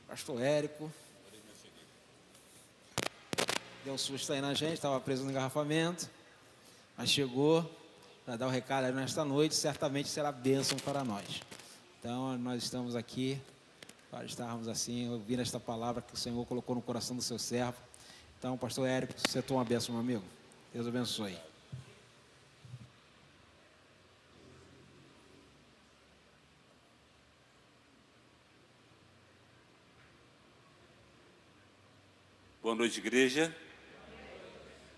Pastor Érico. Deu um susto aí na gente, estava preso no engarrafamento, mas chegou para dar o recado aí nesta noite, certamente será bênção para nós. Então, nós estamos aqui para estarmos assim, ouvindo esta palavra que o Senhor colocou no coração do seu servo. Então, Pastor Érico, você toma uma bênção, meu amigo. Deus abençoe. Boa noite, igreja.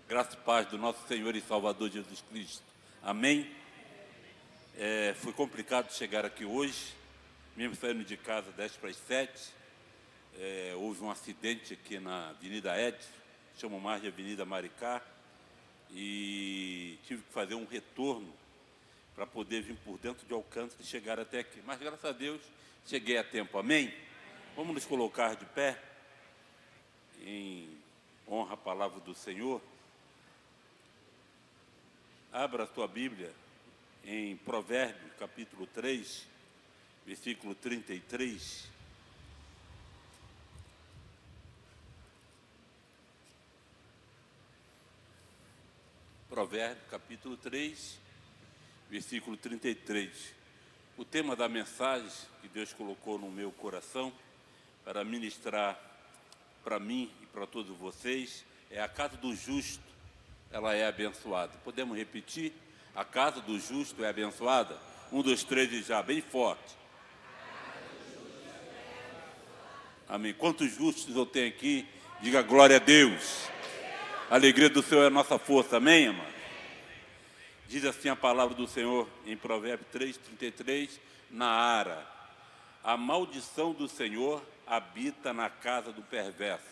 Graça e paz do nosso Senhor e Salvador Jesus Cristo. Amém? Foi complicado chegar aqui hoje, mesmo saindo de casa 10 para as 7. Houve um acidente aqui na Avenida Edson, chamam mais de Avenida Maricá, e tive que fazer um retorno para poder vir por dentro de Alcântara e chegar até aqui. Mas, graças a Deus, cheguei a tempo. Amém? Vamos nos colocar de pé, em honra à palavra do Senhor. Abra a tua Bíblia em Provérbios, capítulo 3, versículo 33. Provérbios, capítulo 3, versículo 33. O tema da mensagem que Deus colocou no meu coração para ministrar para mim e para todos vocês é: a casa do justo, ela é abençoada. Podemos repetir? A casa do justo é abençoada? 1, 2, 3 e já, bem forte. Amém. Quantos justos eu tenho aqui? Diga glória a Deus. A alegria do Senhor é a nossa força. Amém, amado? Diz assim a palavra do Senhor em Provérbios 3, 33, Naara: a maldição do Senhor habita na casa do perverso.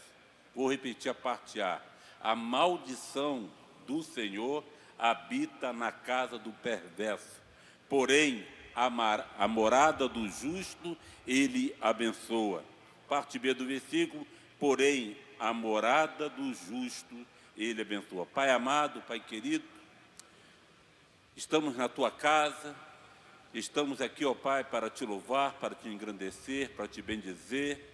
Vou repetir a parte A. A maldição do Senhor habita na casa do perverso, porém a morada do justo ele abençoa. Parte B do versículo: porém a morada do justo ele abençoa. Pai amado, Pai querido, estamos na tua casa, estamos aqui, ó Pai, para te louvar, para te engrandecer, para te bendizer.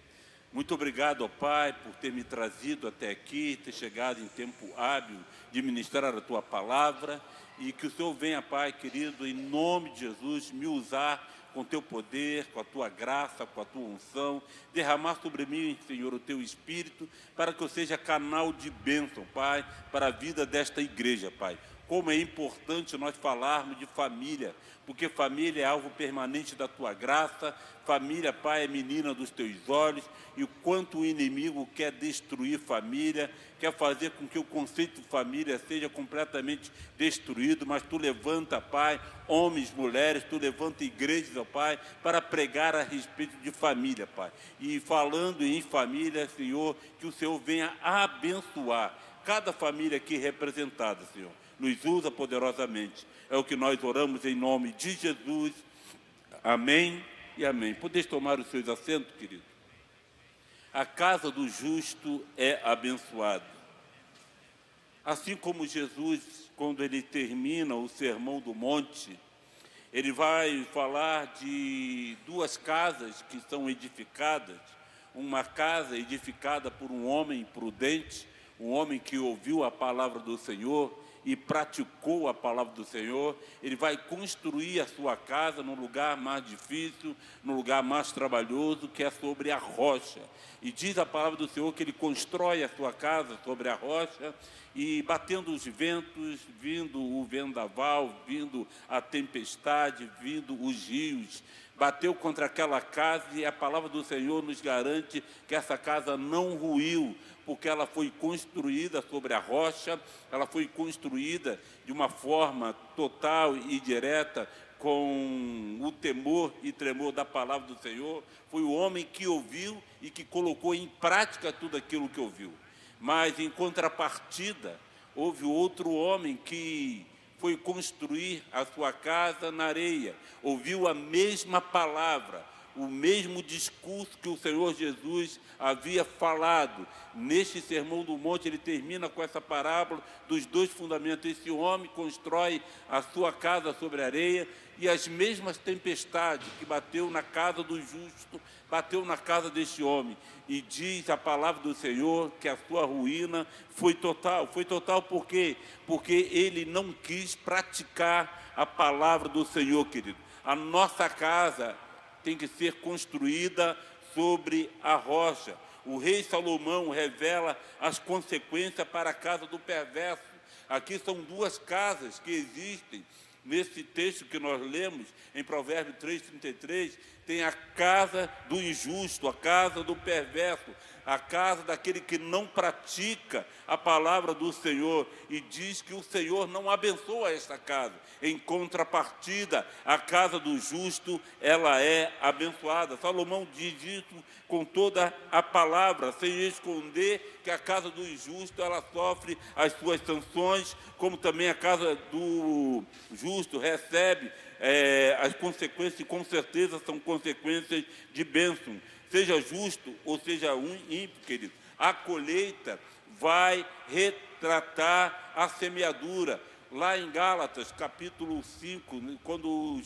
Muito obrigado, ó Pai, por ter me trazido até aqui, ter chegado em tempo hábil de ministrar a tua palavra, e que o Senhor venha, Pai querido, em nome de Jesus, me usar com teu poder, com a tua graça, com a tua unção, derramar sobre mim, Senhor, o teu Espírito, para que eu seja canal de bênção, Pai, para a vida desta igreja, Pai. Como é importante nós falarmos de família, porque família é algo permanente da tua graça. Família, Pai, é menina dos teus olhos, e o quanto o inimigo quer destruir família, quer fazer com que o conceito de família seja completamente destruído, mas tu levanta, Pai, homens, mulheres, tu levanta igrejas, ó Pai, para pregar a respeito de família, Pai. E falando em família, Senhor, que o Senhor venha abençoar cada família aqui representada, Senhor. Nos usa poderosamente. É o que nós oramos em nome de Jesus. Amém e amém. Podeis tomar os seus assentos, querido? A casa do justo é abençoada. Assim como Jesus, quando ele termina o Sermão do Monte, ele vai falar de duas casas que são edificadas. Uma casa edificada por um homem prudente, um homem que ouviu a palavra do Senhor e praticou a palavra do Senhor. Ele vai construir a sua casa num lugar mais difícil, num lugar mais trabalhoso, que é sobre a rocha. E diz a palavra do Senhor que ele constrói a sua casa sobre a rocha, e batendo os ventos, vindo o vendaval, vindo a tempestade, vindo os rios, bateu contra aquela casa, e a palavra do Senhor nos garante que essa casa não ruiu, porque ela foi construída sobre a rocha, ela foi construída de uma forma total e direta, com o temor e tremor da palavra do Senhor. Foi o homem que ouviu e que colocou em prática tudo aquilo que ouviu. Mas, em contrapartida, houve outro homem que foi construir a sua casa na areia, ouviu a mesma palavra, o mesmo discurso que o Senhor Jesus havia falado. Neste Sermão do Monte, ele termina com essa parábola dos 2 fundamentos. Esse homem constrói a sua casa sobre a areia, e as mesmas tempestades que bateu na casa do justo, bateu na casa deste homem. E diz a palavra do Senhor que a sua ruína foi total. Foi total por quê? Porque ele não quis praticar a palavra do Senhor, querido. A nossa casa tem que ser construída sobre a rocha. O rei Salomão revela as consequências para a casa do perverso. Aqui são 2 casas que existem. Nesse texto que nós lemos, em Provérbios 3:33, tem a casa do injusto, a casa do perverso, a casa daquele que não pratica a palavra do Senhor, e diz que o Senhor não abençoa esta casa. Em contrapartida, a casa do justo, ela é abençoada. Salomão diz isso com toda a palavra, sem esconder que a casa do injusto, ela sofre as suas sanções, como também a casa do justo recebe as consequências, e com certeza são consequências de bênção. Seja justo ou seja ímpio, querido, a colheita vai retratar a semeadura. Lá em Gálatas, capítulo 5, quando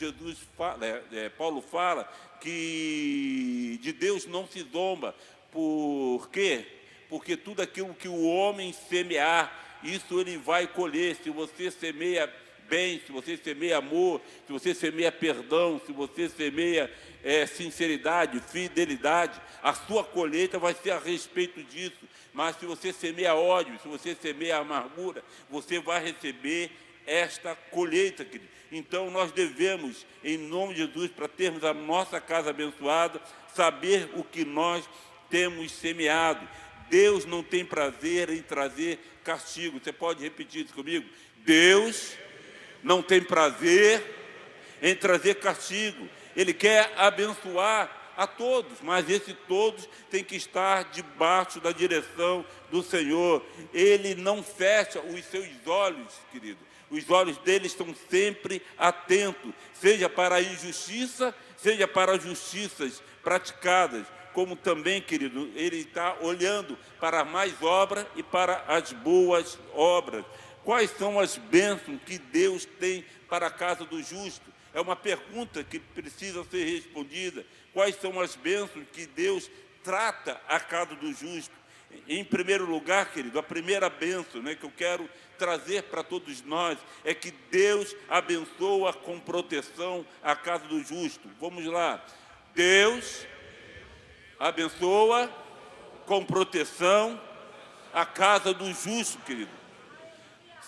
Paulo fala que de Deus não se zomba. Por quê? Porque tudo aquilo que o homem semear, isso ele vai colher. Se você semeia bem, se você semeia amor, se você semeia perdão, se você semeia sinceridade, fidelidade, a sua colheita vai ser a respeito disso. Mas se você semeia ódio, se você semeia amargura, você vai receber esta colheita, querido. Então nós devemos, em nome de Jesus, para termos a nossa casa abençoada, saber o que nós temos semeado. Deus não tem prazer em trazer castigo. Você pode repetir isso comigo? Deus não tem prazer em trazer castigo. Ele quer abençoar a todos, mas esse todos tem que estar debaixo da direção do Senhor. Ele não fecha os seus olhos, querido. Os olhos dele estão sempre atentos, seja para a injustiça, seja para as justiças praticadas. Como também, querido, ele está olhando para mais obras e para as boas obras. Quais são as bênçãos que Deus tem para a casa do justo? É uma pergunta que precisa ser respondida. Quais são as bênçãos que Deus trata a casa do justo? Em primeiro lugar, querido, a primeira bênção, que eu quero trazer para todos nós é que Deus abençoa com proteção a casa do justo. Vamos lá. Deus abençoa com proteção a casa do justo, querido.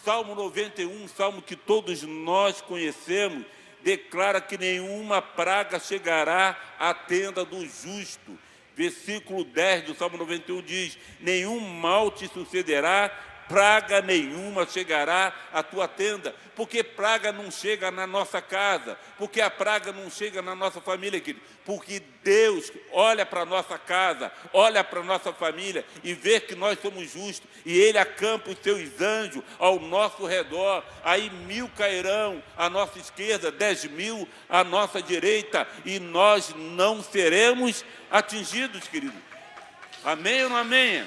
Salmo 91, salmo que todos nós conhecemos, declara que nenhuma praga chegará à tenda do justo. Versículo 10 do Salmo 91 diz: nenhum mal te sucederá, praga nenhuma chegará à tua tenda. Porque praga não chega na nossa casa, porque a praga não chega na nossa família, querido. Porque Deus olha para a nossa casa, olha para a nossa família e vê que nós somos justos, e Ele acampa os seus anjos ao nosso redor. Aí 1000 cairão à nossa esquerda, 10.000 à nossa direita, e nós não seremos atingidos, querido. Amém ou não amém?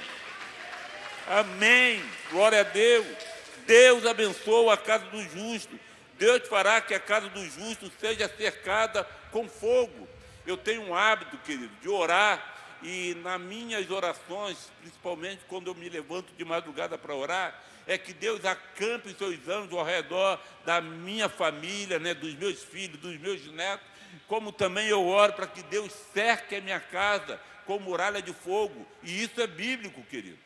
Amém, glória a Deus. Deus abençoa a casa do justo. Deus fará que a casa do justo seja cercada com fogo. Eu tenho um hábito, querido, de orar, e nas minhas orações, principalmente quando eu me levanto de madrugada para orar, é que Deus acampe os seus anjos ao redor da minha família, dos meus filhos, dos meus netos, como também eu oro para que Deus cerque a minha casa com muralha de fogo. E isso é bíblico, querido.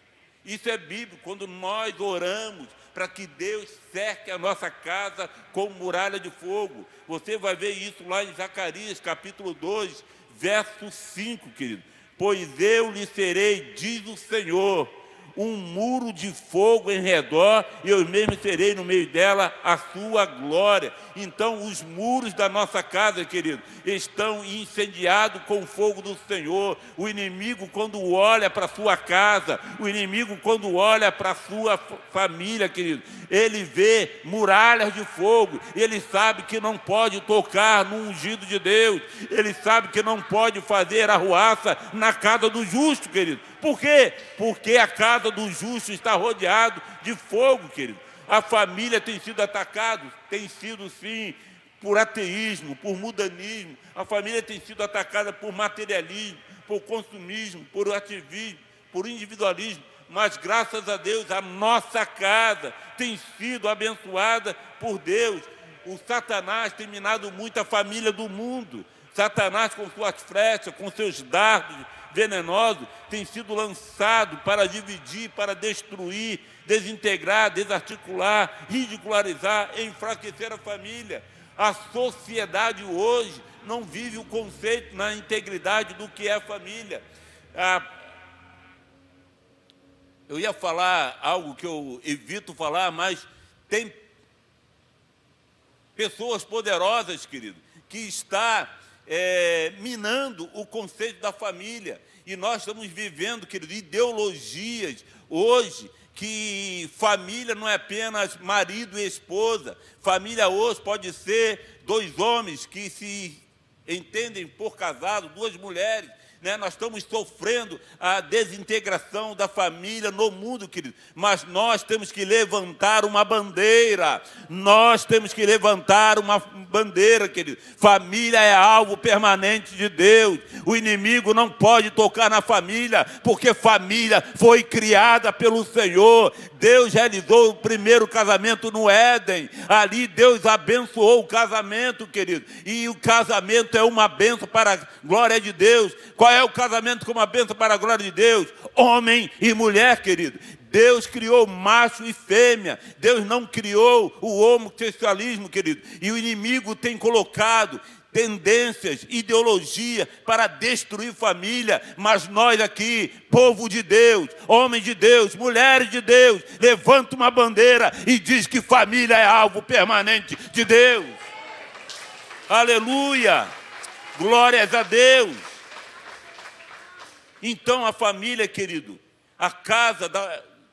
Isso é bíblico, quando nós oramos para que Deus cerque a nossa casa com muralha de fogo. Você vai ver isso lá em Zacarias, capítulo 2, verso 5, querido. Pois eu lhe serei, diz o Senhor, um muro de fogo em redor, e eu mesmo serei no meio dela a sua glória. Então, os muros da nossa casa, querido, estão incendiados com o fogo do Senhor. O inimigo, quando olha para a sua casa, o inimigo, quando olha para a sua família, querido, ele vê muralhas de fogo, ele sabe que não pode tocar no ungido de Deus, ele sabe que não pode fazer arruaça na casa do justo, querido. Por quê? Porque a casa do justo está rodeado de fogo, querido. A família tem sido atacada, tem sido sim, por ateísmo, por mudanismo. A família tem sido atacada por materialismo, por consumismo, por ativismo, por individualismo. Mas, graças a Deus, a nossa casa tem sido abençoada por Deus. O Satanás tem minado muito a família do mundo. Satanás, com suas flechas, com seus dardos venenosos, tem sido lançado para dividir, para destruir, desintegrar, desarticular, ridicularizar, enfraquecer a família. A sociedade hoje não vive o conceito na integridade do que é a família. Eu ia falar algo que eu evito falar, mas tem pessoas poderosas, querido, que está minando o conceito da família. E nós estamos vivendo, querido, ideologias hoje, que família não é apenas marido e esposa. Família hoje pode ser dois homens que se entendem por casado, duas mulheres. Nós estamos sofrendo a desintegração da família no mundo, querido. Mas nós temos que levantar uma bandeira. Nós temos que levantar uma bandeira, querido. Família é alvo permanente de Deus. O inimigo não pode tocar na família, porque família foi criada pelo Senhor. Deus realizou o primeiro casamento no Éden. Ali Deus abençoou o casamento, querido. E o casamento é uma bênção para a glória de Deus. Qual é o casamento como uma bênção para a glória de Deus? Homem e mulher, querido. Deus criou macho e fêmea. Deus não criou o homossexualismo, querido. E o inimigo tem colocado tendências, ideologia para destruir família. Mas nós aqui, povo de Deus, homens de Deus, mulheres de Deus, levanta uma bandeira e diz que família é alvo permanente de Deus. Aleluia! Glórias a Deus! Então a família, querido, a casa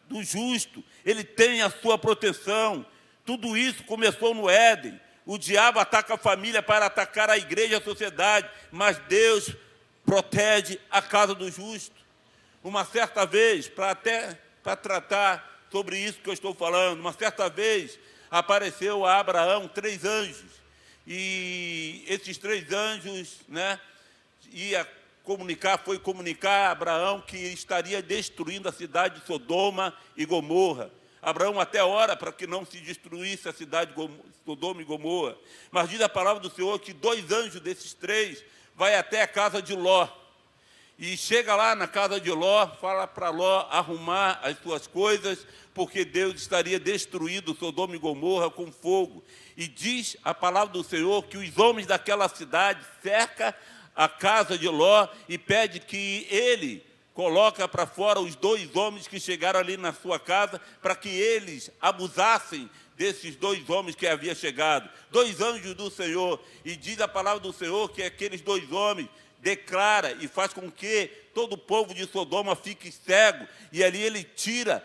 do justo, ele tem a sua proteção. Tudo isso começou no Éden. O diabo ataca a família para atacar a igreja e a sociedade, mas Deus protege a casa do justo. Uma certa vez, para tratar sobre isso que eu estou falando, uma certa vez apareceu a Abraão 3 anjos. E esses 3 anjos, foi comunicar a Abraão que estaria destruindo a cidade de Sodoma e Gomorra. Abraão até ora para que não se destruísse a cidade de Sodoma e Gomorra. Mas diz a palavra do Senhor que 2 anjos desses 3 vai até a casa de Ló. E chega lá na casa de Ló, fala para Ló arrumar as suas coisas, porque Deus estaria destruindo Sodoma e Gomorra com fogo. E diz a palavra do Senhor que os homens daquela cidade cercam a casa de Ló e pede que ele coloca para fora os 2 homens que chegaram ali na sua casa, para que eles abusassem desses 2 homens que haviam chegado. 2 anjos do Senhor. E diz a palavra do Senhor que aqueles 2 homens declara e faz com que todo o povo de Sodoma fique cego. E ali ele tira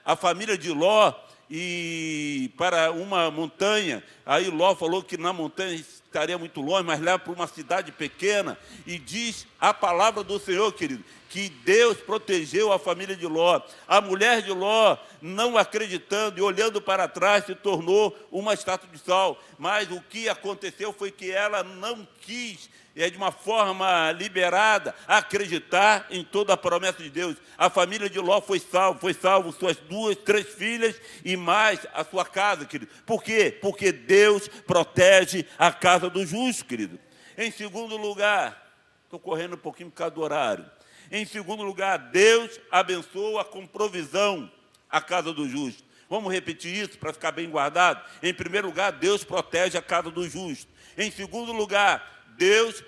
a família de Ló e para uma montanha. Aí Ló falou que na montanha estaria muito longe, mas leva para uma cidade pequena. E diz a palavra do Senhor, querido, que Deus protegeu a família de Ló. A mulher de Ló, não acreditando e olhando para trás, se tornou uma estátua de sal. Mas o que aconteceu foi que ela não quis, de uma forma liberada, acreditar em toda a promessa de Deus. A família de Ló foi salvo suas 2, 3 filhas e mais a sua casa, querido. Por quê? Porque Deus protege a casa do justo, querido. Em segundo lugar, estou correndo um pouquinho por causa do horário. Em segundo lugar, Deus abençoa com provisão a casa do justo. Vamos repetir isso para ficar bem guardado? Em primeiro lugar, Deus protege a casa do justo. Em segundo lugar, Deus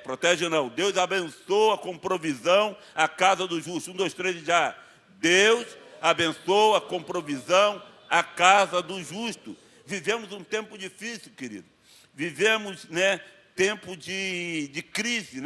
protege não, Deus abençoa com provisão a casa do justo. 1, 2, 3 e já. Deus abençoa com provisão a casa do justo. Vivemos um tempo difícil, querido. Vivemos, tempo de crise,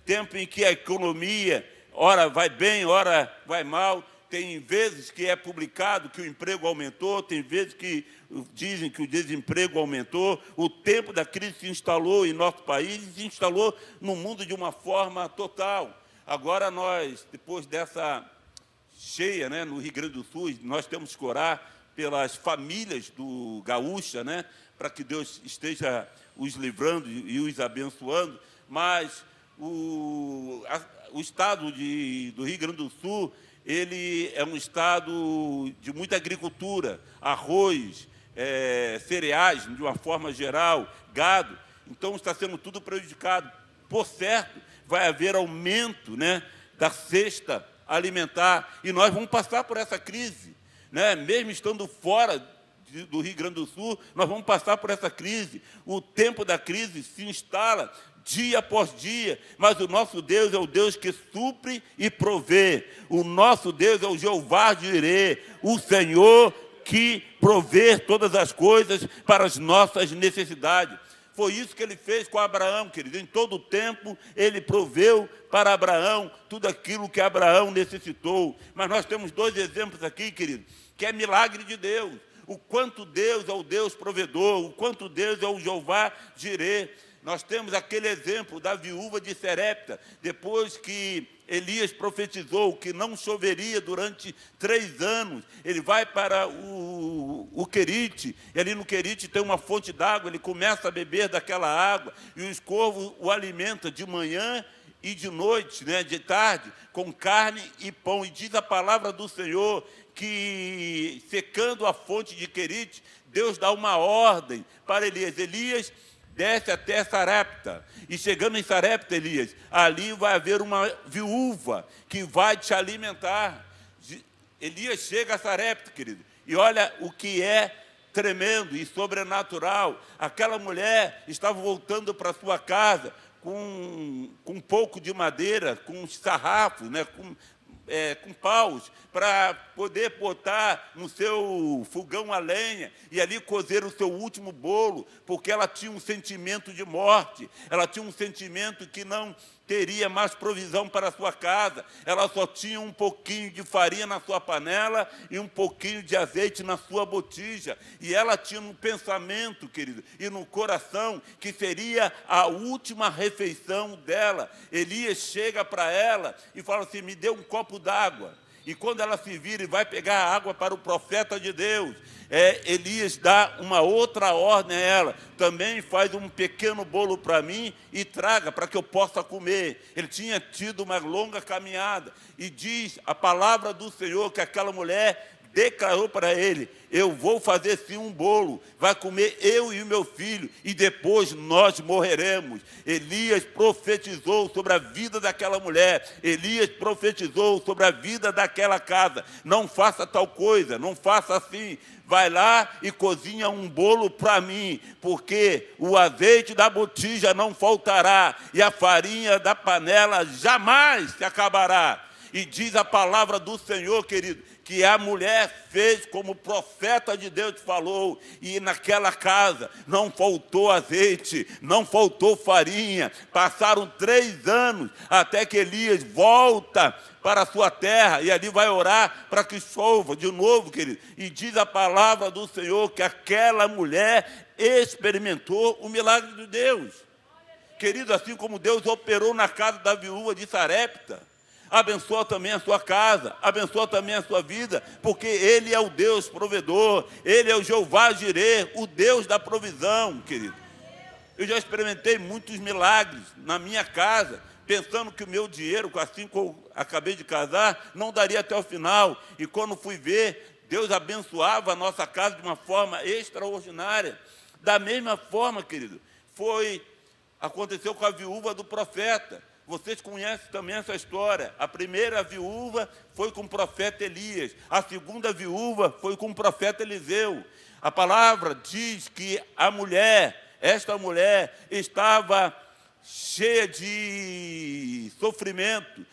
tempo em que a economia, ora vai bem, ora vai mal. Tem vezes que é publicado que o emprego aumentou, tem vezes que dizem que o desemprego aumentou. O tempo da crise se instalou em nosso país e se instalou no mundo de uma forma total. Agora nós, depois dessa cheia, no Rio Grande do Sul, nós temos que orar pelas famílias do gaúcha, para que Deus esteja os livrando e os abençoando. Mas o estado do Rio Grande do Sul, ele é um estado de muita agricultura, arroz, cereais, de uma forma geral, gado. Então, está sendo tudo prejudicado. Por certo, vai haver aumento, da cesta alimentar, e nós vamos passar por essa crise. Mesmo estando fora do Rio Grande do Sul, nós vamos passar por essa crise. O tempo da crise se instala dia após dia, mas o nosso Deus é o Deus que supre e provê. O nosso Deus é o Jeová Jirê, o Senhor que provê todas as coisas para as nossas necessidades. Foi isso que ele fez com Abraão, querido. Em todo o tempo, ele proveu para Abraão tudo aquilo que Abraão necessitou. Mas nós temos 2 exemplos aqui, querido, que é milagre de Deus. O quanto Deus é o Deus provedor, o quanto Deus é o Jeová Jirê. Nós temos aquele exemplo da viúva de Serepta, depois que Elias profetizou que não choveria durante 3 anos. Ele vai para o Querite, e ali no Querite tem uma fonte d'água, ele começa a beber daquela água, e os corvos o alimentam de manhã e de noite, de tarde, com carne e pão. E diz a palavra do Senhor que, secando a fonte de Querite, Deus dá uma ordem para Elias. Elias desce até Sarepta, e chegando em Sarepta, Elias, ali vai haver uma viúva que vai te alimentar. Elias chega a Sarepta, querido, e olha o que é tremendo e sobrenatural. Aquela mulher estava voltando para sua casa com um pouco de madeira, com sarrafos, com paus, para poder botar no seu fogão a lenha e ali cozer o seu último bolo, porque ela tinha um sentimento de morte, ela tinha um sentimento que não teria mais provisão para a sua casa, ela só tinha um pouquinho de farinha na sua panela e um pouquinho de azeite na sua botija, e ela tinha no pensamento, querido, e no coração, que seria a última refeição dela. Elias chega para ela e fala assim: me dê um copo d'água. E quando ela se vira e vai pegar a água para o profeta de Deus, Elias dá uma outra ordem a ela: também faz um pequeno bolo para mim e traga para que eu possa comer. Ele tinha tido uma longa caminhada, e diz a palavra do Senhor que aquela mulher declarou para ele: eu vou fazer sim um bolo, vai comer eu e o meu filho, e depois nós morreremos. Elias profetizou sobre a vida daquela mulher, Elias profetizou sobre a vida daquela casa: não faça tal coisa, não faça assim, vai lá e cozinha um bolo para mim, porque o azeite da botija não faltará, e a farinha da panela jamais se acabará. E diz a palavra do Senhor, querido, que a mulher fez como o profeta de Deus falou, e naquela casa não faltou azeite, não faltou farinha. Passaram 3 anos até que Elias volta para a sua terra, e ali vai orar para que chova de novo, querido. E diz a palavra do Senhor que aquela mulher experimentou o milagre de Deus. Querido, assim como Deus operou na casa da viúva de Sarepta, abençoa também a sua casa, abençoa também a sua vida, porque Ele é o Deus provedor, Ele é o Jeová Jirê, o Deus da provisão, querido. Eu já experimentei muitos milagres na minha casa, pensando que o meu dinheiro, assim que eu acabei de casar, não daria até o final. E quando fui ver, Deus abençoava a nossa casa de uma forma extraordinária. Da mesma forma, querido, aconteceu com a viúva do profeta. Vocês conhecem também essa história. A primeira viúva foi com o profeta Elias. A segunda viúva foi com o profeta Eliseu. A palavra diz que a mulher esta mulher estava cheia de sofrimento,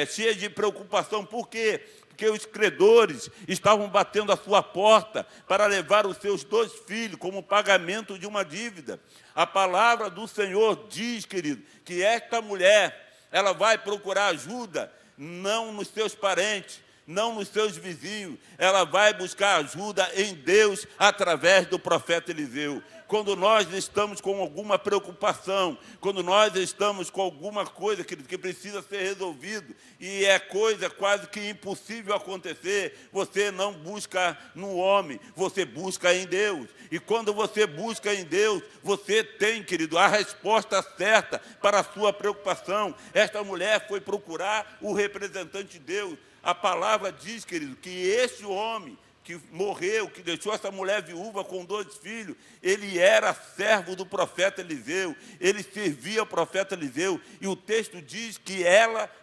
cheia de preocupação. Por quê? Porque os credores estavam batendo à sua porta para levar os seus 2 filhos como pagamento de uma dívida. A palavra do Senhor diz, querido, que esta mulher, ela vai procurar ajuda, não nos seus parentes, não nos seus vizinhos, ela vai buscar ajuda em Deus através do profeta Eliseu. Quando nós estamos com alguma preocupação, quando nós estamos com alguma coisa que precisa ser resolvido, e é coisa quase que impossível acontecer, você não busca no homem, você busca em Deus. E quando você busca em Deus, você tem, querido, a resposta certa para a sua preocupação. Esta mulher foi procurar o representante de Deus. A palavra diz, querido, que este homem que morreu, que deixou essa mulher viúva com 2 filhos, ele era servo do profeta Eliseu, ele servia o profeta Eliseu, e o texto diz que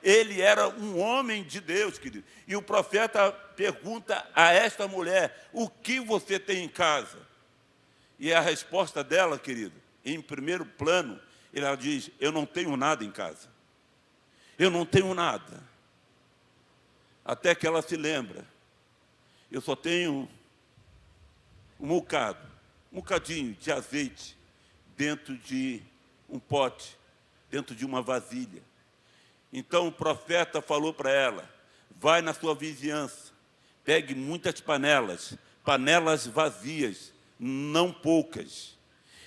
ele era um homem de Deus, querido. E o profeta pergunta a esta mulher: o que você tem em casa? E a resposta dela, querido, em primeiro plano, ela diz: eu não tenho nada em casa, eu não tenho nada. Até que ela se lembra: eu só tenho um bocadinho de azeite dentro de um pote, dentro de uma vasilha. Então o profeta falou para ela: vai na sua vizinhança, pegue muitas panelas vazias, não poucas.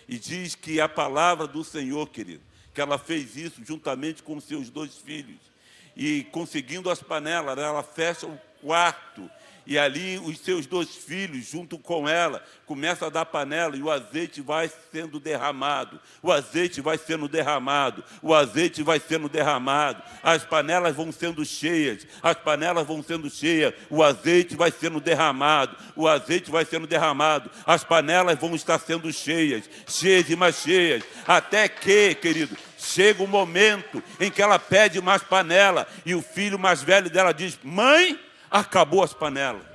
E diz que a palavra do Senhor, querido, que ela fez isso juntamente com seus 2 filhos. E conseguindo as panelas, ela fecha o quarto, e ali os seus 2 filhos, junto com ela, começam a dar panela, e o azeite vai sendo derramado, o azeite vai sendo derramado, o azeite vai sendo derramado, as panelas vão sendo cheias, as panelas vão sendo cheias, o azeite vai sendo derramado, o azeite vai sendo derramado, as panelas vão estar sendo cheias, cheias e mais cheias, até que, querido, chega o momento em que ela pede mais panela, e o filho mais velho dela diz: mãe, acabou as panelas.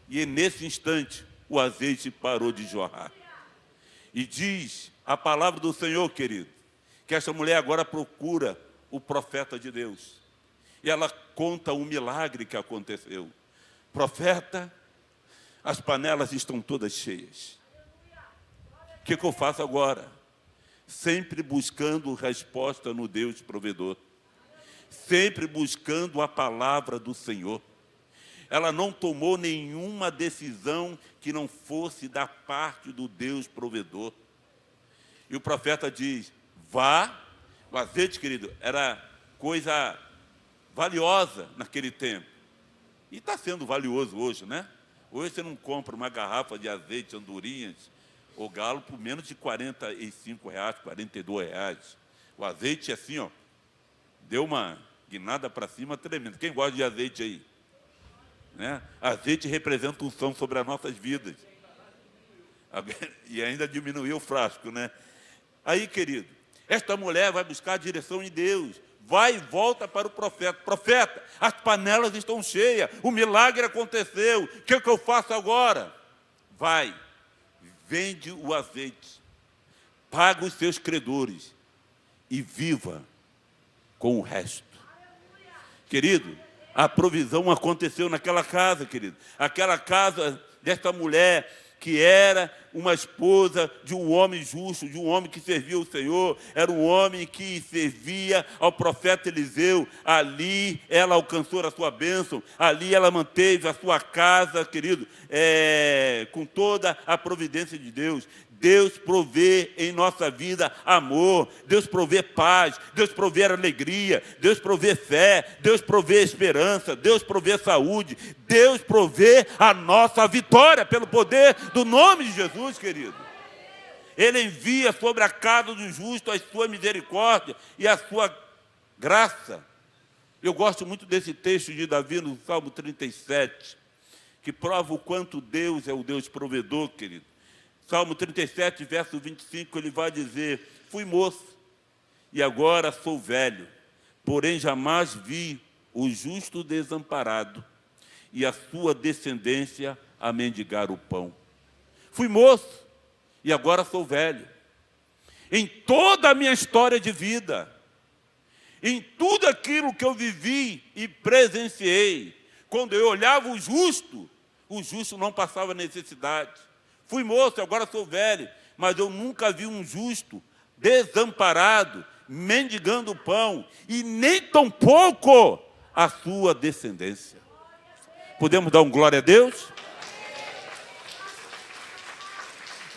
E nesse instante o azeite parou de jorrar. E diz a palavra do Senhor, querido, que essa mulher agora procura o profeta de Deus. E ela conta o milagre que aconteceu. Profeta, as panelas estão todas cheias. O que eu faço agora? Sempre buscando resposta no Deus provedor. Sempre buscando a palavra do Senhor. Ela não tomou nenhuma decisão que não fosse da parte do Deus provedor. E o profeta diz: vá. O azeite, querido, era coisa valiosa naquele tempo. E está sendo valioso hoje, né? Hoje você não compra uma garrafa de azeite andorinhas ou galo por menos de R$45, R$42. O azeite, assim, ó, deu uma guinada para cima tremenda. Quem gosta de azeite aí? Né? Azeite representa unção sobre as nossas vidas. E ainda diminuiu o frasco, né? Aí, querido, esta mulher vai buscar a direção em Deus. Vai e volta para o profeta. Profeta, as panelas estão cheias, o milagre aconteceu, o que eu faço agora? Vai, vende o azeite, paga os seus credores e viva com o resto. Querido, a provisão aconteceu naquela casa, querido. Aquela casa desta mulher que era uma esposa de um homem justo, de um homem que servia o Senhor, era um homem que servia ao profeta Eliseu. Ali ela alcançou a sua bênção, ali ela manteve a sua casa, querido, com toda a providência de Deus. Deus provê em nossa vida amor, Deus provê paz, Deus provê alegria, Deus provê fé, Deus provê esperança, Deus provê saúde, Deus provê a nossa vitória pelo poder do nome de Jesus, querido. Ele envia sobre a casa do justo a sua misericórdia e a sua graça. Eu gosto muito desse texto de Davi no Salmo 37, que prova o quanto Deus é o Deus provedor, querido. Salmo 37, verso 25, ele vai dizer: fui moço e agora sou velho, porém jamais vi o justo desamparado e a sua descendência a mendigar o pão. Fui moço e agora sou velho. em toda a minha história de vida, em tudo aquilo que eu vivi e presenciei. Quando eu olhava o justo não passava necessidade. Fui moço, agora sou velho, mas eu nunca vi um justo desamparado, mendigando pão, e nem tampouco a sua descendência. Podemos dar um glória a Deus?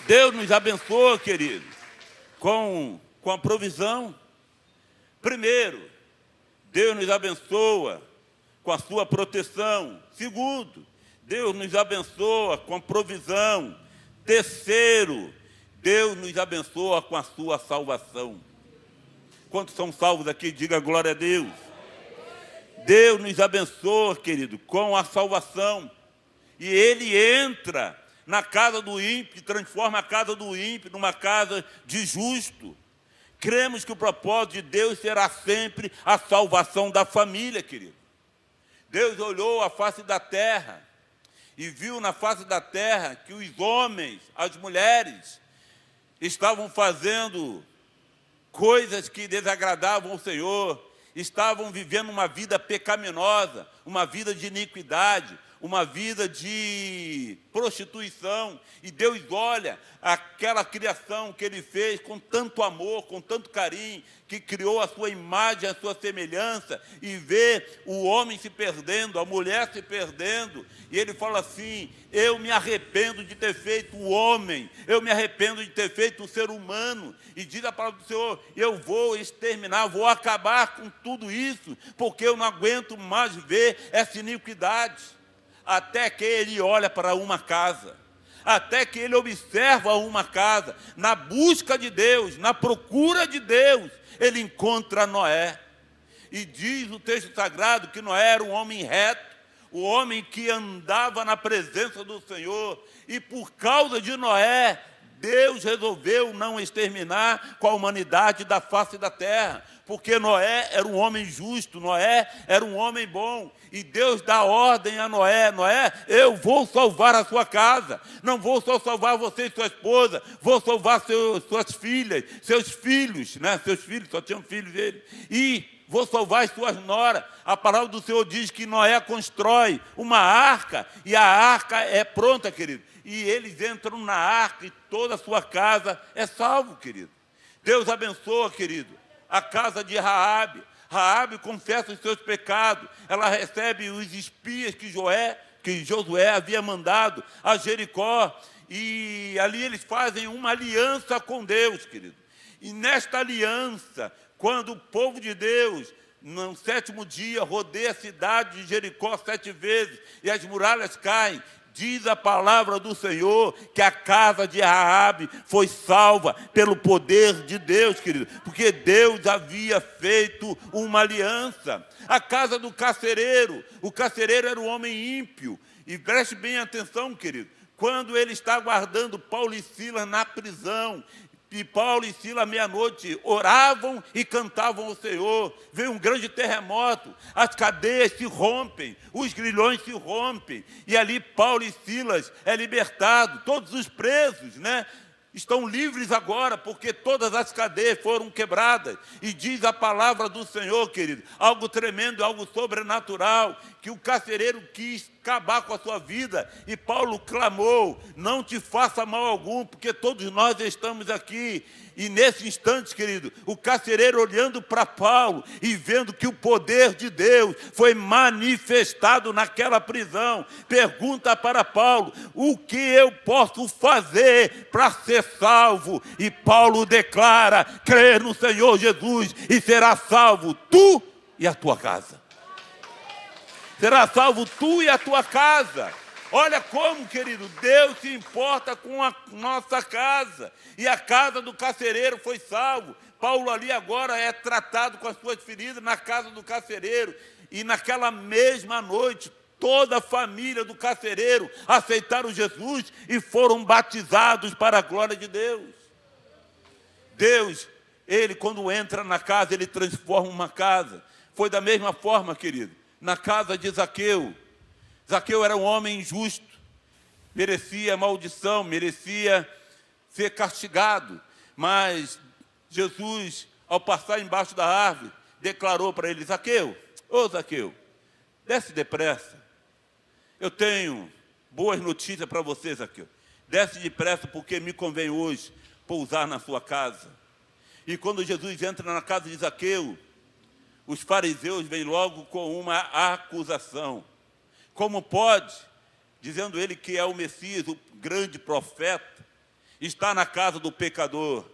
Deus nos abençoa, querido, com a provisão. Primeiro, Deus nos abençoa com a sua proteção. Segundo, Deus nos abençoa com a provisão. Terceiro, Deus nos abençoa com a sua salvação. Quantos são salvos aqui? Diga glória a Deus. Deus nos abençoa, querido, com a salvação. E Ele entra na casa do ímpio, transforma a casa do ímpio numa casa de justo. Cremos que o propósito de Deus será sempre a salvação da família, querido. Deus olhou a face da terra e viu na face da terra que os homens, as mulheres, estavam fazendo coisas que desagradavam ao Senhor, estavam vivendo uma vida pecaminosa, uma vida de iniquidade, uma vida de prostituição. E Deus olha aquela criação que Ele fez com tanto amor, com tanto carinho, que criou a sua imagem, a sua semelhança, e vê o homem se perdendo, a mulher se perdendo, e Ele fala assim: eu me arrependo de ter feito o homem, eu me arrependo de ter feito o ser humano. E diz a palavra do Senhor: eu vou exterminar, vou acabar com tudo isso, porque eu não aguento mais ver essa iniquidade. Até que Ele olha para uma casa, até que Ele observa uma casa, na busca de Deus, na procura de Deus, Ele encontra Noé. E diz o texto sagrado que Noé era um homem reto, o homem que andava na presença do Senhor, e por causa de Noé, Deus resolveu não exterminar com a humanidade da face da terra, porque Noé era um homem justo, Noé era um homem bom, e Deus dá ordem a Noé: Noé, eu vou salvar a sua casa, não vou só salvar você e sua esposa, vou salvar suas filhas, seus filhos, né? Seus filhos, só tinham filhos dele, e vou salvar as suas noras. A palavra do Senhor diz que Noé constrói uma arca, e a arca é pronta, querido, e eles entram na arca, e toda a sua casa é salvo, querido. Deus abençoa, querido, a casa de Raabe. Raabe confessa os seus pecados, ela recebe os espias que Josué havia mandado a Jericó, e ali eles fazem uma aliança com Deus, querido. E nesta aliança, quando o povo de Deus, no 7º dia, rodeia a cidade de Jericó 7 vezes, e as muralhas caem, diz a palavra do Senhor que a casa de Raabe foi salva pelo poder de Deus, querido, porque Deus havia feito uma aliança. A casa do carcereiro, o carcereiro era um homem ímpio, e preste bem atenção, querido, quando ele está guardando Paulo e Silas na prisão, e Paulo e Silas, à meia-noite, oravam e cantavam ao Senhor. Veio um grande terremoto, as cadeias se rompem, os grilhões se rompem, e ali Paulo e Silas é libertado. Todos os presos, né, estão livres agora, porque todas as cadeias foram quebradas. E diz a palavra do Senhor, querido, algo tremendo, algo sobrenatural, que o carcereiro quis acabar com a sua vida, e Paulo clamou: não te faça mal algum, porque todos nós estamos aqui. E nesse instante, querido, o carcereiro, olhando para Paulo e vendo que o poder de Deus foi manifestado naquela prisão, pergunta para Paulo: o que eu posso fazer para ser salvo? E Paulo declara: crê no Senhor Jesus e será salvo tu e a tua casa. Será salvo tu e a tua casa. Olha como, querido, Deus se importa com a nossa casa. E a casa do carcereiro foi salvo. Paulo ali agora é tratado com as suas feridas na casa do carcereiro. E naquela mesma noite, toda a família do carcereiro aceitaram Jesus e foram batizados para a glória de Deus. Deus, Ele quando entra na casa, Ele transforma uma casa. Foi da mesma forma, querido, na casa de Zaqueu. Zaqueu era um homem injusto, merecia maldição, merecia ser castigado, mas Jesus, ao passar embaixo da árvore, declarou para ele: Zaqueu, ô Zaqueu, desce depressa. Eu tenho boas notícias para você, Zaqueu. Desce depressa, porque me convém hoje pousar na sua casa. E quando Jesus entra na casa de Zaqueu, os fariseus vêm logo com uma acusação. Como pode, dizendo ele que é o Messias, o grande profeta, está na casa do pecador?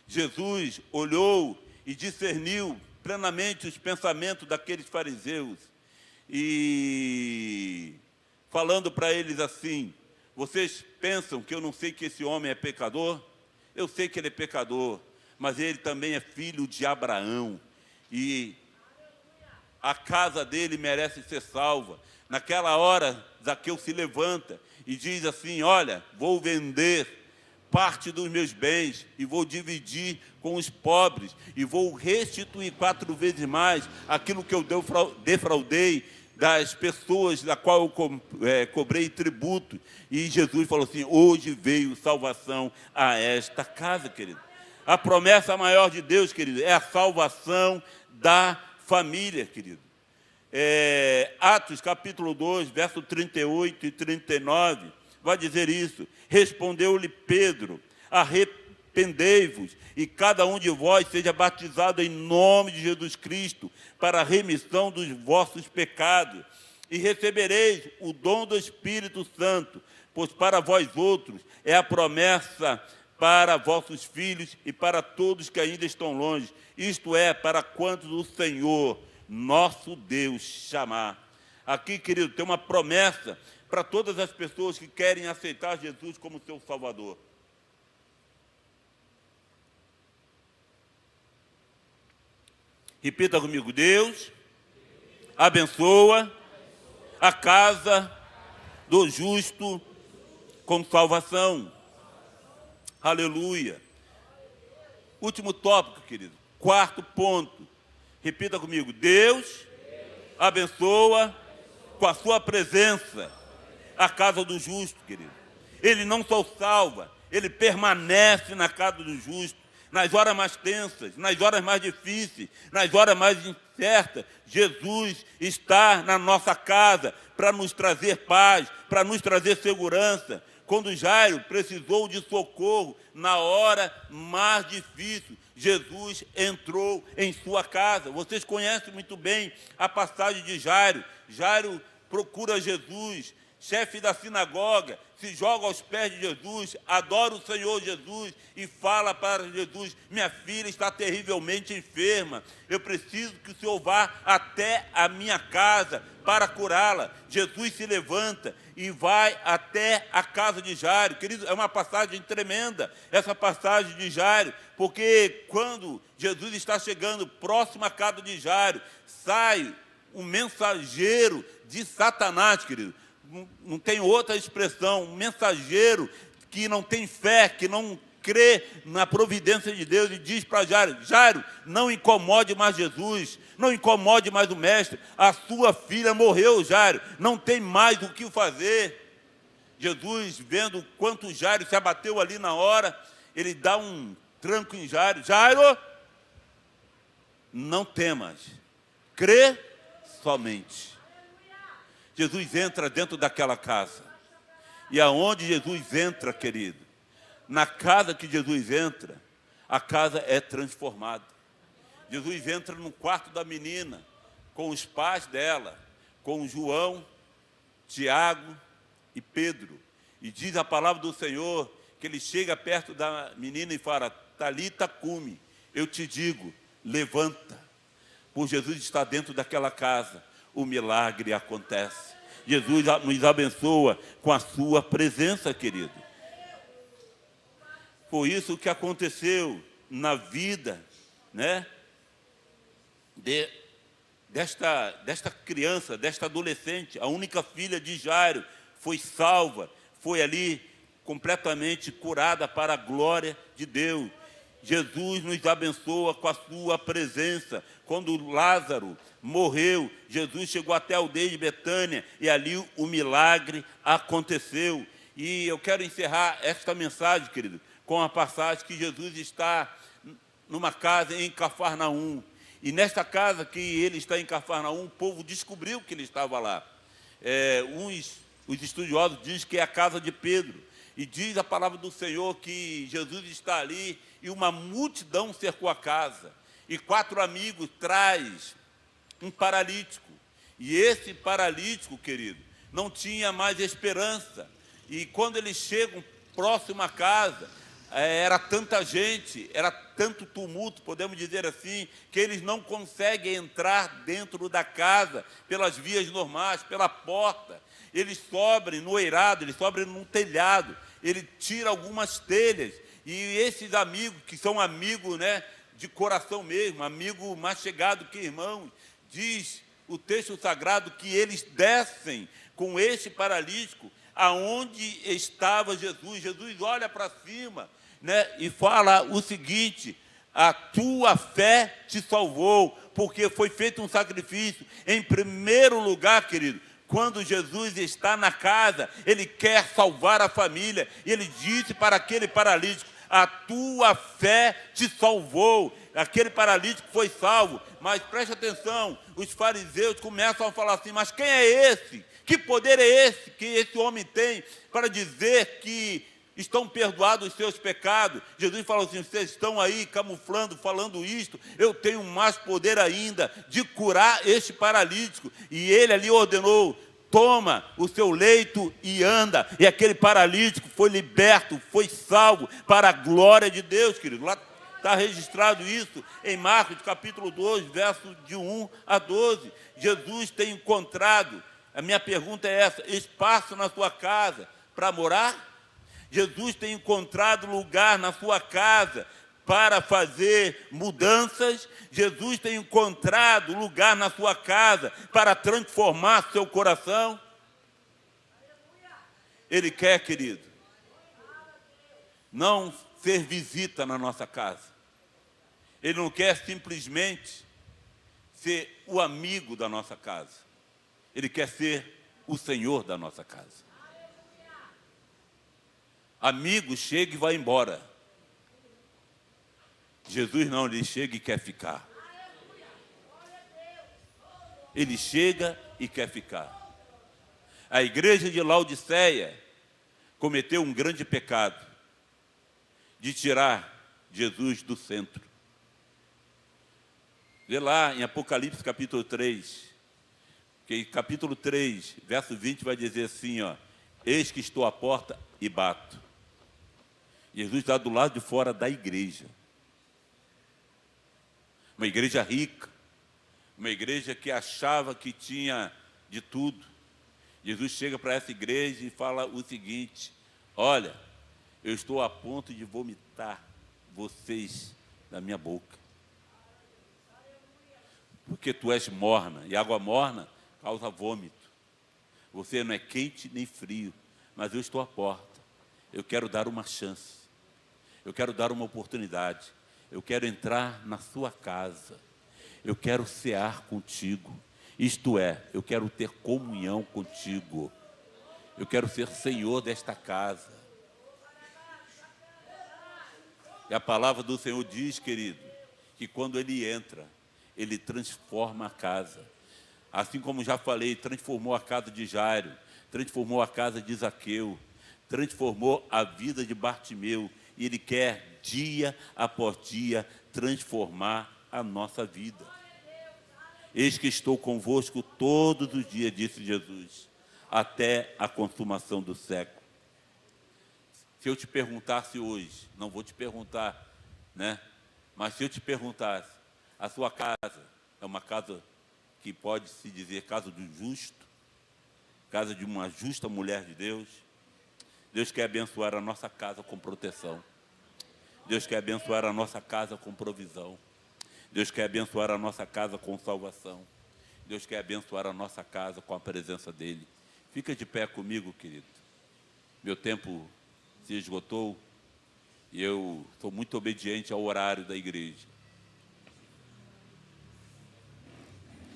Jesus olhou e discerniu plenamente os pensamentos daqueles fariseus e falando para eles assim: vocês pensam que eu não sei que esse homem é pecador? Eu sei que ele é pecador, mas ele também é filho de Abraão e a casa dele merece ser salva. Naquela hora, Zaqueu se levanta e diz assim: olha, vou vender parte dos meus bens e vou dividir com os pobres e vou restituir 4 vezes mais aquilo que eu defraudei das pessoas da qual eu cobrei tributo. E Jesus falou assim: hoje veio salvação a esta casa, querido. A promessa maior de Deus, querido, é a salvação da família, querido. Atos capítulo 2, verso 38 e 39, vai dizer isso: respondeu-lhe Pedro: arrependei-vos e cada um de vós seja batizado em nome de Jesus Cristo para a remissão dos vossos pecados, e recebereis o dom do Espírito Santo, pois para vós outros é a promessa para vossos filhos e para todos que ainda estão longe, isto é, para quantos o Senhor, nosso Deus, chamar. Aqui, querido, tem uma promessa para todas as pessoas que querem aceitar Jesus como seu Salvador. Repita comigo: Deus abençoa a casa do justo com salvação. Aleluia. Último tópico, querido. 4º ponto. Repita comigo: Deus abençoa com a sua presença a casa do justo, querido. Ele não só salva, ele permanece na casa do justo. Nas horas mais tensas, nas horas mais difíceis, nas horas mais incertas, Jesus está na nossa casa para nos trazer paz, para nos trazer segurança. Quando Jairo precisou de socorro na hora mais difícil, Jesus entrou em sua casa. Vocês conhecem muito bem a passagem de Jairo. Jairo procura Jesus, chefe da sinagoga, se joga aos pés de Jesus, adora o Senhor Jesus e fala para Jesus: minha filha está terrivelmente enferma, eu preciso que o Senhor vá até a minha casa para curá-la. Jesus se levanta e vai até a casa de Jairo. Querido, é uma passagem tremenda, essa passagem de Jairo, porque quando Jesus está chegando próximo à casa de Jairo, sai um mensageiro de Satanás, querido. Não tem outra expressão, um mensageiro que não tem fé, que não crê na providência de Deus, e diz para Jairo: Jairo, não incomode mais Jesus, não incomode mais o mestre, a sua filha morreu, Jairo, não tem mais o que fazer. Jesus, vendo quanto Jairo se abateu ali na hora, ele dá um tranco em Jairo: Jairo, não temas, crê somente. Jesus entra dentro daquela casa. E aonde Jesus entra, querido, na casa que Jesus entra, a casa é transformada. Jesus entra no quarto da menina, com os pais dela, com João, Tiago e Pedro. E diz a palavra do Senhor que ele chega perto da menina e fala: Talita cumi, eu te digo, levanta. Por Jesus estar dentro daquela casa, o milagre acontece. Jesus nos abençoa com a sua presença, querido. Foi isso que aconteceu na vida, né, desta criança, desta adolescente. A única filha de Jairo foi salva, foi ali completamente curada para a glória de Deus. Jesus nos abençoa com a sua presença. Quando Lázaro morreu, Jesus chegou até a aldeia de Betânia e ali o milagre aconteceu. E eu quero encerrar esta mensagem, querido, com a passagem que Jesus está numa casa em Cafarnaum. E nesta casa que ele está em Cafarnaum, o povo descobriu que ele estava lá. Os estudiosos dizem que é a casa de Pedro. E diz a palavra do Senhor que Jesus está ali e uma multidão cercou a casa. E 4 amigos traz um paralítico. E esse paralítico, querido, não tinha mais esperança. E quando eles chegam próximo à casa, era tanta gente, era tanto tumulto, podemos dizer assim, que eles não conseguem entrar dentro da casa pelas vias normais, pela porta. Eles sobem no eirado, eles sobem num telhado, ele tira algumas telhas. E esses amigos, que são amigos, né, de coração mesmo, amigo mais chegado que irmão, diz o texto sagrado que eles descem com este paralítico aonde estava Jesus. Jesus olha para cima, né, e fala o seguinte: a tua fé te salvou, porque foi feito um sacrifício. Em primeiro lugar, querido, quando Jesus está na casa, ele quer salvar a família. E ele disse para aquele paralítico: a tua fé te salvou. Aquele paralítico foi salvo. Mas preste atenção, os fariseus começam a falar assim: mas quem é esse? Que poder é esse que esse homem tem para dizer que estão perdoados os seus pecados? Jesus falou assim: vocês estão aí camuflando, falando isto, eu tenho mais poder ainda de curar este paralítico. E ele ali ordenou: toma o seu leito e anda. E aquele paralítico foi liberto, foi salvo para a glória de Deus, querido. Lá está registrado isso em Marcos capítulo 2, versos de 1 a 12. Jesus tem encontrado, a minha pergunta é essa: espaço na sua casa para morar? Jesus tem encontrado lugar na sua casa para fazer mudanças? Jesus tem encontrado lugar na sua casa para transformar seu coração? Ele quer, querido, não ser visita na nossa casa. Ele não quer simplesmente ser o amigo da nossa casa. Ele quer ser o Senhor da nossa casa. Amigo chega e vai embora. Jesus não, ele chega e quer ficar. Ele chega e quer ficar. A igreja de Laodiceia cometeu um grande pecado de tirar Jesus do centro. Vê lá em Apocalipse capítulo 3, que capítulo 3, verso 20 vai dizer assim, ó: eis que estou à porta e bato. Jesus está do lado de fora da igreja. Uma igreja rica, uma igreja que achava que tinha de tudo. Jesus chega para essa igreja e fala o seguinte: olha, eu estou a ponto de vomitar vocês da minha boca. Porque tu és morna, e água morna causa vômito. Você não é quente nem frio, mas eu estou à porta. Eu quero dar uma chance. Eu quero dar uma oportunidade. Eu quero entrar na sua casa. Eu quero cear contigo. Isto é, eu quero ter comunhão contigo. Eu quero ser Senhor desta casa. E a palavra do Senhor diz, querido, que quando Ele entra, Ele transforma a casa. Assim como já falei, transformou a casa de Jairo, transformou a casa de Zaqueu, transformou a vida de Bartimeu. E Ele quer, dia após dia, transformar a nossa vida. Eis que estou convosco todos os dias, disse Jesus, até a consumação do século. Se eu te perguntasse hoje, não vou te perguntar, né? Mas se eu te perguntasse, a sua casa é uma casa que pode se dizer casa do justo, casa de uma justa mulher de Deus? Deus quer abençoar a nossa casa com proteção. Deus quer abençoar a nossa casa com provisão. Deus quer abençoar a nossa casa com salvação. Deus quer abençoar a nossa casa com a presença dEle. Fica de pé comigo, querido. Meu tempo se esgotou e eu sou muito obediente ao horário da igreja.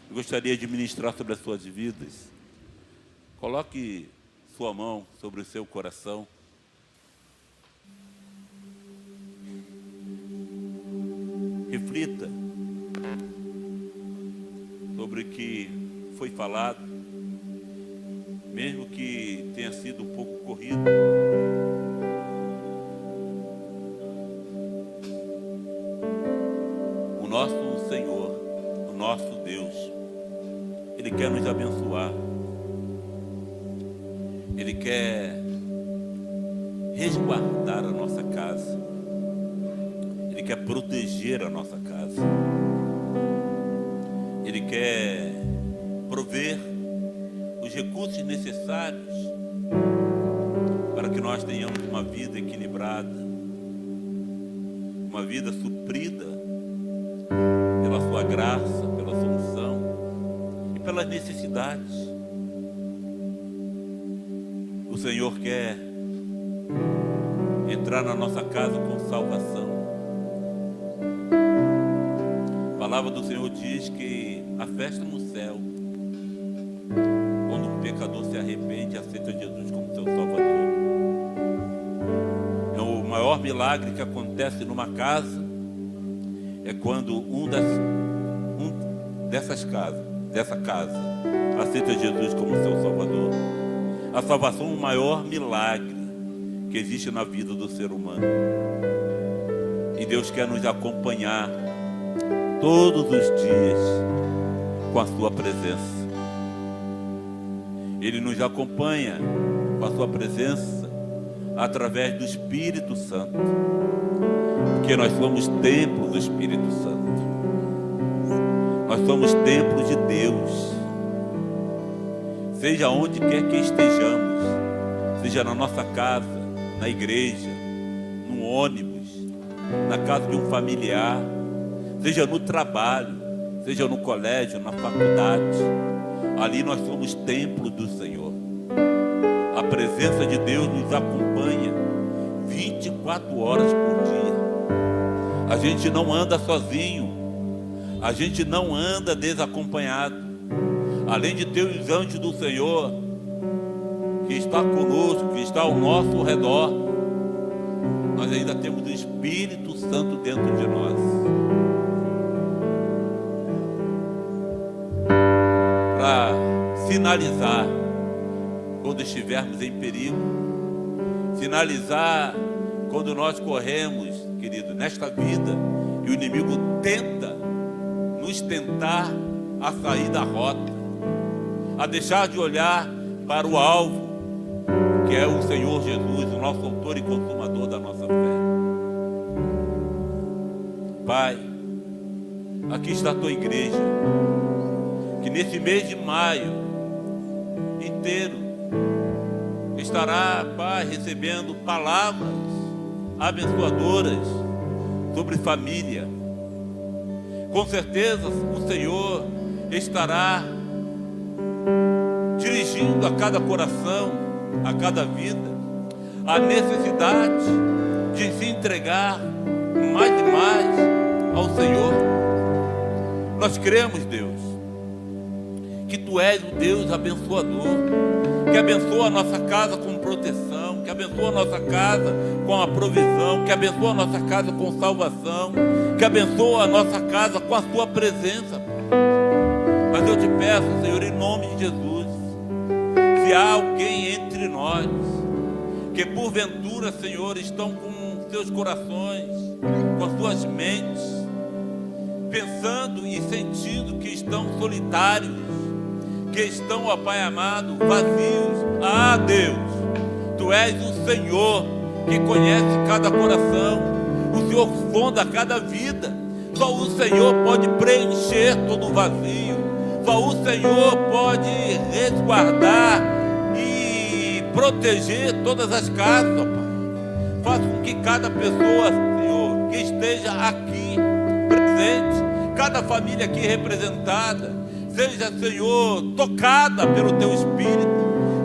Eu gostaria de ministrar sobre as suas vidas. Coloque sua mão sobre o seu coração. reflita sobre o que foi falado, mesmo que tenha sido um pouco corrido. O nosso Senhor, o nosso Deus, Ele quer nos abençoar. Ele quer resguardar a nossa casa. Ele quer proteger a nossa casa. Ele quer prover os recursos necessários para que nós tenhamos uma vida equilibrada, uma vida suprida pela sua graça, pela sua unção e pelas necessidades. O Senhor quer entrar na nossa casa com salvação. A palavra do Senhor diz que a festa no céu, quando um pecador se arrepende e aceita Jesus como seu Salvador. É o maior milagre que acontece numa casa, é quando dessa casa aceita Jesus como seu Salvador. A salvação é o maior milagre que existe na vida do ser humano. E Deus quer nos acompanhar todos os dias com a sua presença. Ele nos acompanha com a sua presença através do Espírito Santo, porque nós somos templos do Espírito Santo. Nós somos templos de Deus. Seja onde quer que estejamos, seja na nossa casa, na igreja, no ônibus, na casa de um familiar, seja no trabalho, seja no colégio, na faculdade, ali nós somos templo do Senhor. A presença de Deus nos acompanha 24 horas por dia. A gente não anda sozinho, a gente não anda desacompanhado. Além de ter os anjos do Senhor que está conosco, que está ao nosso redor, nós ainda temos o Espírito Santo dentro de nós. Para sinalizar quando estivermos em perigo, sinalizar quando nós corremos, querido, nesta vida, e o inimigo tenta nos tentar a sair da rota, a deixar de olhar para o alvo, que é o Senhor Jesus, o nosso autor e consumador da nossa fé. Pai, aqui está a tua igreja, que nesse mês de maio inteiro estará, Pai, recebendo palavras abençoadoras sobre família. Com certeza o Senhor estará dirigindo a cada coração, a cada vida, a necessidade de se entregar mais e mais ao Senhor. Nós cremos, Deus, que Tu és o Deus abençoador, que abençoa a nossa casa com proteção, que abençoa a nossa casa com a provisão, que abençoa a nossa casa com salvação, que abençoa a nossa casa com a Tua presença. Mas eu te peço, Senhor, em nome de Jesus, se há alguém entre nós que porventura, Senhor, estão com seus corações, com as suas mentes, pensando e sentindo que estão solitários, que estão, ó Pai amado, vazios. Ah, Deus, Tu és o Senhor que conhece cada coração, o Senhor sonda cada vida. Só o Senhor pode preencher todo o vazio, só o Senhor pode resguardar e proteger todas as casas, ó Pai. Faça com que cada pessoa, Senhor, que esteja aqui presente, cada família aqui representada, seja, Senhor, tocada pelo Teu Espírito,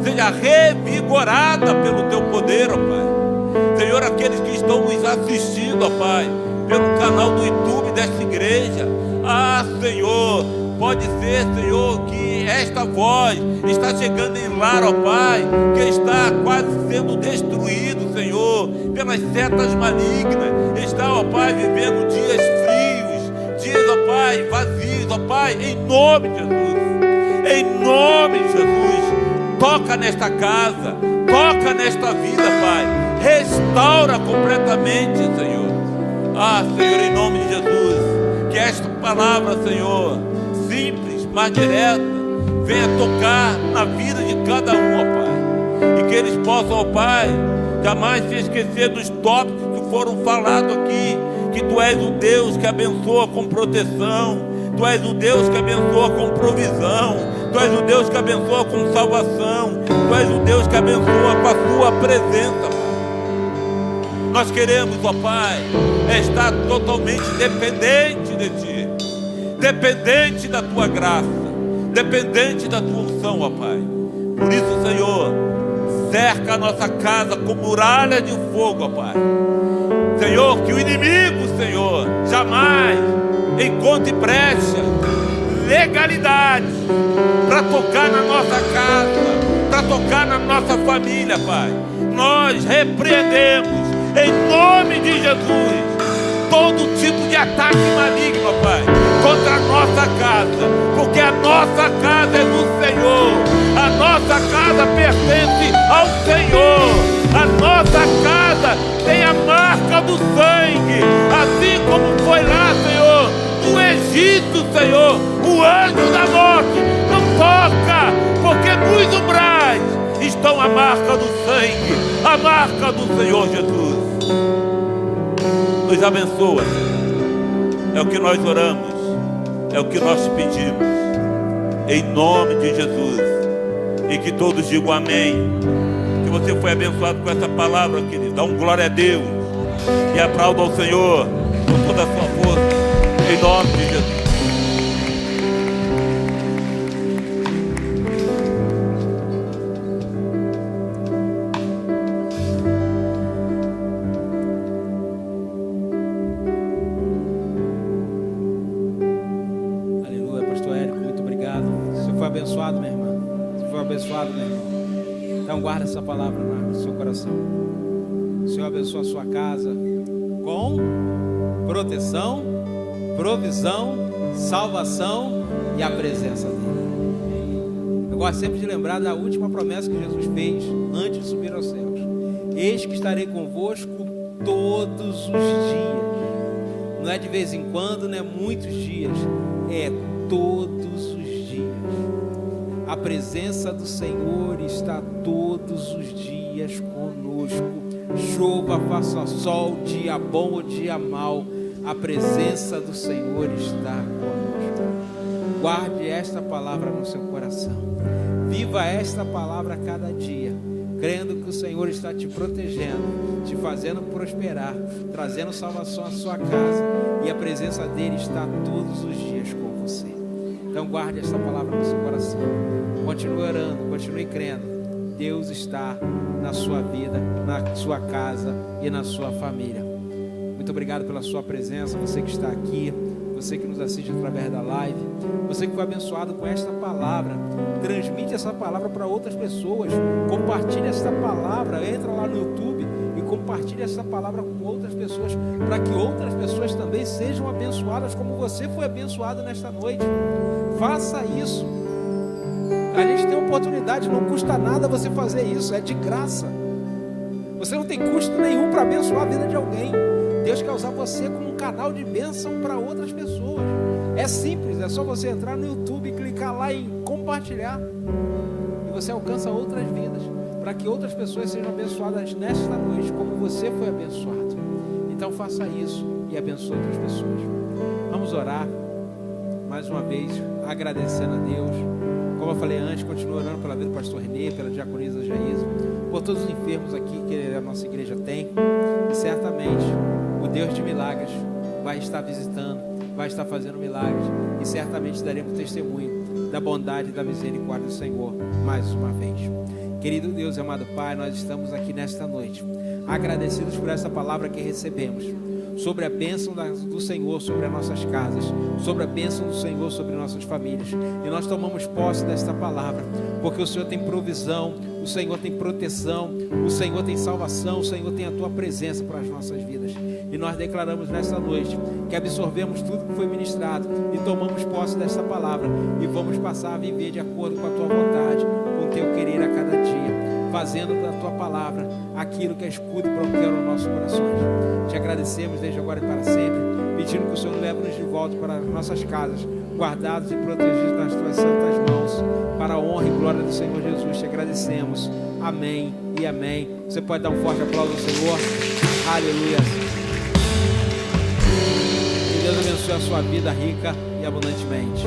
seja revigorada pelo Teu poder, ó Pai. Senhor, aqueles que estão nos assistindo, ó Pai, pelo canal do YouTube desta igreja, ah, Senhor, pode ser, Senhor, que esta voz está chegando em lar, ó Pai, que está quase sendo destruído, Senhor, pelas setas malignas, está, ó Pai, vivendo dias frios, Pai, vazios, ó Pai, em nome de Jesus. Em nome de Jesus. Toca nesta casa, toca nesta vida, Pai. Restaura completamente, Senhor. Ah, Senhor, em nome de Jesus, que esta palavra, Senhor, simples, mas direta, venha tocar na vida de cada um, ó Pai. E que eles possam, ó Pai, jamais se esquecer dos tópicos que foram falados aqui. Que Tu és o Deus que abençoa com proteção. Tu és o Deus que abençoa com provisão. Tu és o Deus que abençoa com salvação. Tu és o Deus que abençoa com a Tua presença. Nós queremos, ó Pai, estar totalmente dependente de Ti, dependente da Tua graça, dependente da Tua unção, ó Pai. Por isso, Senhor, cerca a nossa casa com muralha de fogo, ó Pai. Senhor, que o inimigo, Senhor, jamais encontre brecha, legalidade para tocar na nossa casa, para tocar na nossa família, Pai. Nós repreendemos em nome de Jesus todo tipo de ataque maligno, Pai, contra a nossa casa, porque a nossa casa é do Senhor, a nossa casa pertence ao Senhor, a nossa casa tem a marca do sangue, assim como foi lá, Senhor, no Egito, Senhor, o anjo da morte não toca, porque nos umbrais estão a marca do sangue, a marca do Senhor Jesus. Nos abençoa, é o que nós oramos, é o que nós te pedimos, em nome de Jesus. E que todos digam amém. Que você foi abençoado com essa palavra, querido. Dá glória a Deus e aplauda ao Senhor com toda a sua força, em nome de Jesus. Abençoado, minha irmã. Se for abençoado, meu irmão, então guarda essa palavra no seu coração. O Senhor abençoa a sua casa com proteção, provisão, salvação e a presença dele. Eu gosto sempre de lembrar da última promessa que Jesus fez antes de subir aos céus: eis que estarei convosco todos os dias. Não é de vez em quando, não é muitos dias, é todos os dias. A presença do Senhor está todos os dias conosco. Chova, faça sol, dia bom ou dia mau, a presença do Senhor está conosco. Guarde esta palavra no seu coração. Viva esta palavra a cada dia, crendo que o Senhor está te protegendo, te fazendo prosperar, trazendo salvação à sua casa, e a presença dele está todos os dias com você. Então guarde essa palavra no seu coração. Continue orando, continue crendo. Deus está na sua vida, na sua casa e na sua família. Muito obrigado pela sua presença, você que está aqui, você que nos assiste através da live, você que foi abençoado com esta palavra. Transmite essa palavra para outras pessoas. Compartilhe essa palavra, entra lá no YouTube e compartilhe essa palavra com outras pessoas, para que outras pessoas também sejam abençoadas como você foi abençoado nesta noite. Faça isso. A gente tem oportunidade, não custa nada você fazer isso, é de graça. Você não tem custo nenhum para abençoar a vida de alguém. Deus quer usar você como um canal de bênção para outras pessoas. É simples, é só você entrar no YouTube e clicar lá em compartilhar, e você alcança outras vidas, para que outras pessoas sejam abençoadas nesta noite como você foi abençoado. Então faça isso e abençoe outras pessoas. Vamos orar mais uma vez, agradecendo a Deus. Como eu falei antes, continuo orando pela vida do pastor Renê, pela diaconisa Jaísa, por todos os enfermos aqui que a nossa igreja tem. E certamente o Deus de milagres vai estar visitando, vai estar fazendo milagres, e certamente daremos testemunho da bondade e da misericórdia do Senhor mais uma vez. Querido Deus e amado Pai, nós estamos aqui nesta noite agradecidos por essa palavra que recebemos, sobre a bênção do Senhor sobre as nossas casas, sobre a bênção do Senhor sobre nossas famílias. E nós tomamos posse desta palavra, porque o Senhor tem provisão, o Senhor tem proteção, o Senhor tem salvação, o Senhor tem a tua presença para as nossas vidas. E nós declaramos nesta noite que absorvemos tudo que foi ministrado e tomamos posse desta palavra e vamos passar a viver de acordo com a tua vontade, com o teu querer a cada dia, fazendo da tua palavra aquilo que é escudo e broqueiro aos nossos corações. Te agradecemos desde agora e para sempre, pedindo que o Senhor leve-nos de volta para as nossas casas, guardados e protegidos nas tuas santas mãos, para a honra e glória do Senhor Jesus. Te agradecemos. Amém e amém. Você pode dar um forte aplauso ao Senhor. Aleluia. Que Deus abençoe a sua vida rica e abundantemente.